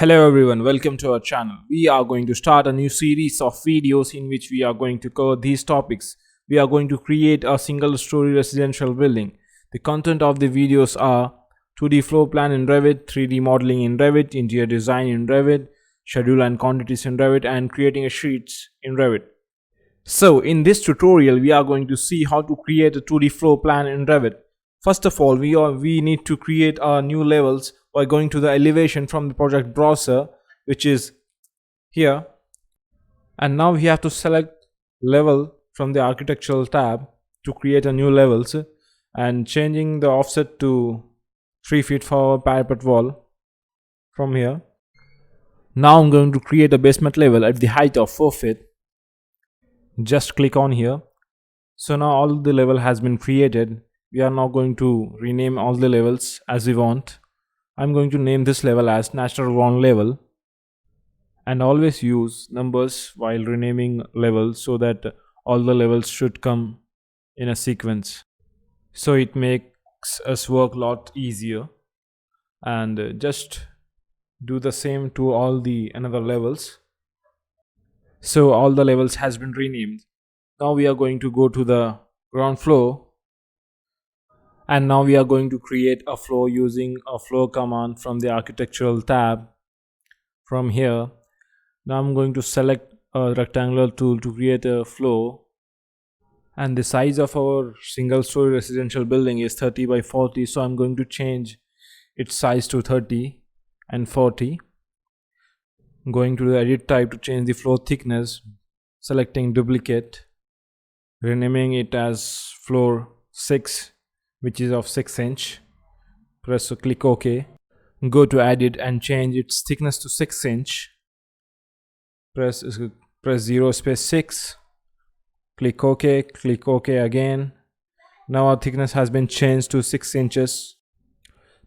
Hello everyone, welcome to our channel. We are going to start a new series of videos in which we are going to cover these topics. We are going to create a single story residential building. The content of the videos are 2D floor plan in Revit, 3D modeling in Revit, interior design in Revit, schedule and quantities in Revit, and creating a sheets in Revit. So in this tutorial, we are going to see how to create a 2D floor plan in Revit. First of all, we need to create our new levels by going to the elevation from the project browser, which is here. And now we have to select level from the architectural tab to create a new levels and changing the offset to 3 feet for our parapet wall from here. Now I'm going to create a basement level at the height of 4 feet. Just click on here. So now all the level has been created. We are now going to rename all the levels as we want. I'm going to name this level as natural ground level, and always use numbers while renaming levels so that all the levels should come in a sequence. So it makes us work a lot easier, and just do the same to all the another levels. So all the levels has been renamed. Now we are going to go to the ground floor. And now we are going to create a floor using a floor command from the architectural tab from here. Now I'm going to select a rectangular tool to create a floor. And the size of our single story residential building is 30 by 40. So I'm going to change its size to 30 and 40. Going to the edit type to change the floor thickness. Selecting duplicate. Renaming it as floor 6. Which is of 6 inch. Click OK. Go to edit and change its thickness to 6 inch. Press 0 space 6. Click OK. Click OK again. Now our thickness has been changed to 6 inches.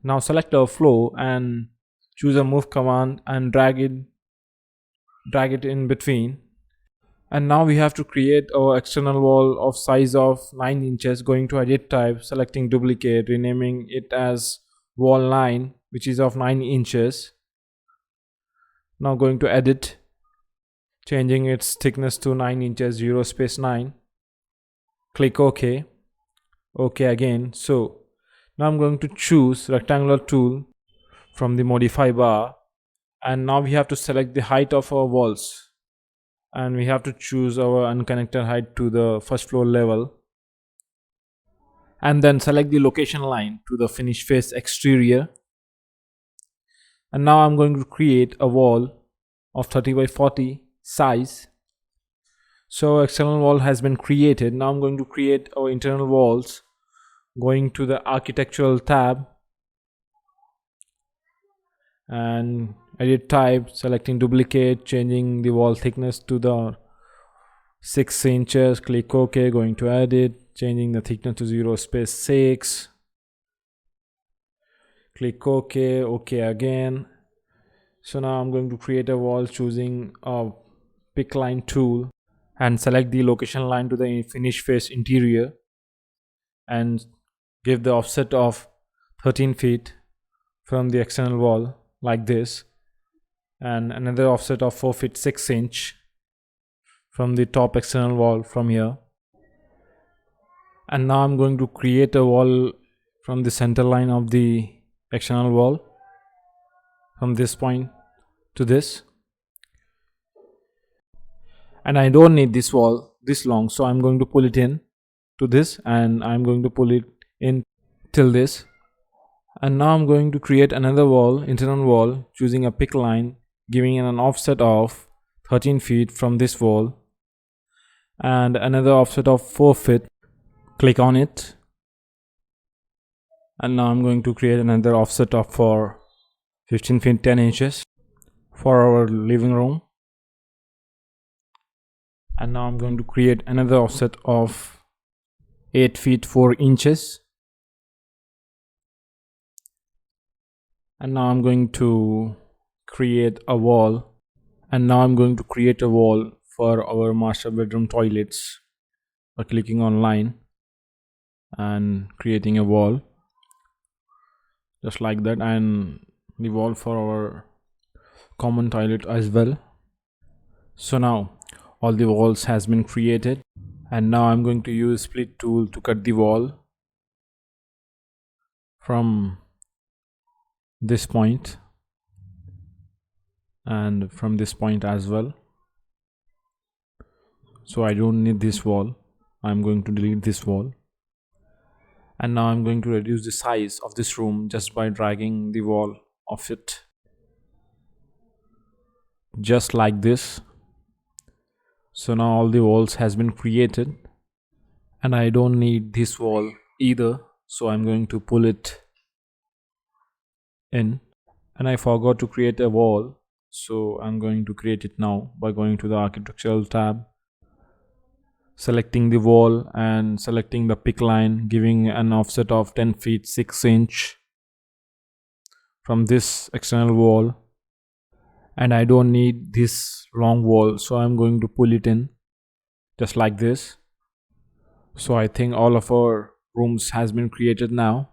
Now select our floor and choose a move command and drag it in between. And now we have to create our external wall of size of 9 inches. Going to edit type, selecting duplicate, renaming it as wall 9, which is of 9 inches. Now going to edit, changing its thickness to 9 inches, 0 space 9. Click OK. OK again. So now I'm going to choose rectangular tool from the modify bar. And now we have to select the height of our walls. And we have to choose our unconnected height to the first floor level, and then select the location line to the finished face exterior. And now I'm going to create a wall of 30 by 40 size. So external wall has been created. Now I'm going to create our internal walls. Going to the architectural tab and edit type, selecting duplicate, changing the wall thickness to the 6 inches. Click OK. Going to edit, changing the thickness to 0 space 6. Click OK. OK again. So now I'm going to create a wall, choosing a pick line tool and select the location line to the finished face interior and give the offset of 13 feet from the external wall like this, and another offset of 4 feet 6 inch from the top external wall from here. And now I'm going to create a wall from the center line of the external wall from this point to this. And I don't need this wall this long, so I'm going to pull it in to this, and I'm going to pull it in till this. And now I'm going to create another wall, internal wall, choosing a pick line, giving an offset of 13 feet from this wall and another offset of 4 feet. Click on it. And now I'm going to create another offset of for 15 feet 10 inches for our living room. And now I'm going to create another offset of 8 feet 4 inches. And now I'm going to create a wall. And now I'm going to create a wall for our master bedroom toilets by clicking on line and creating a wall just like that, and the wall for our common toilet as well. So now all the walls has been created, and now I'm going to use split tool to cut the wall from this point and from this point as well. So I don't need this wall. I'm going to delete this wall. And now I'm going to reduce the size of this room just by dragging the wall of it. Just like this. So now all the walls has been created. And I don't need this wall either. So I'm going to pull it in. And I forgot to create a wall. So I'm going to create it now by going to the architectural tab, selecting the wall and selecting the pick line, giving an offset of 10 feet 6 inch from this external wall. And I don't need this long wall, so I'm going to pull it in just like this. So I think all of our rooms has been created now.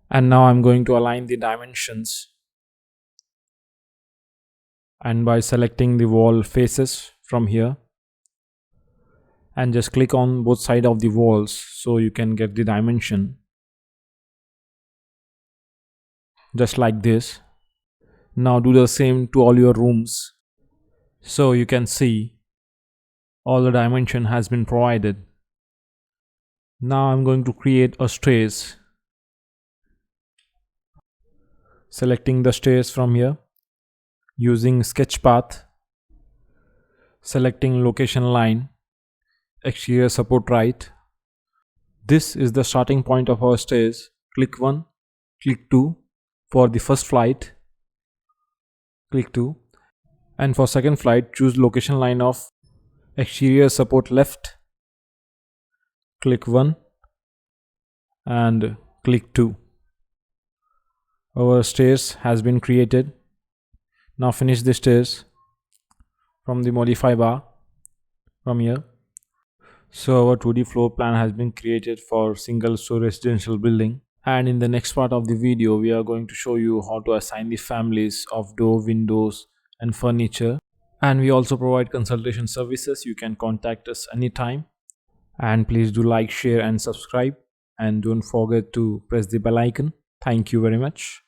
And now I'm going to align the dimensions, and by selecting the wall faces from here, and just click on both sides of the walls so you can get the dimension just like this. Now do the same to all your rooms so you can see all the dimension has been provided. Now I'm going to create a stairs, selecting the stairs from here, using sketch path, selecting location line, exterior support right. This is the starting point of our stairs. Click 1, click 2 for the first flight, click 2, and for second flight choose location line of exterior support left, click 1 and click 2. Our stairs has been created. Now finish the stairs from the modify bar from here. So our 2D floor plan has been created for single story residential building, and in the next part of the video we are going to show you how to assign the families of door, windows and furniture. And we also provide consultation services. You can contact us anytime, and please do like, share and subscribe, and don't forget to press the bell icon. Thank you very much.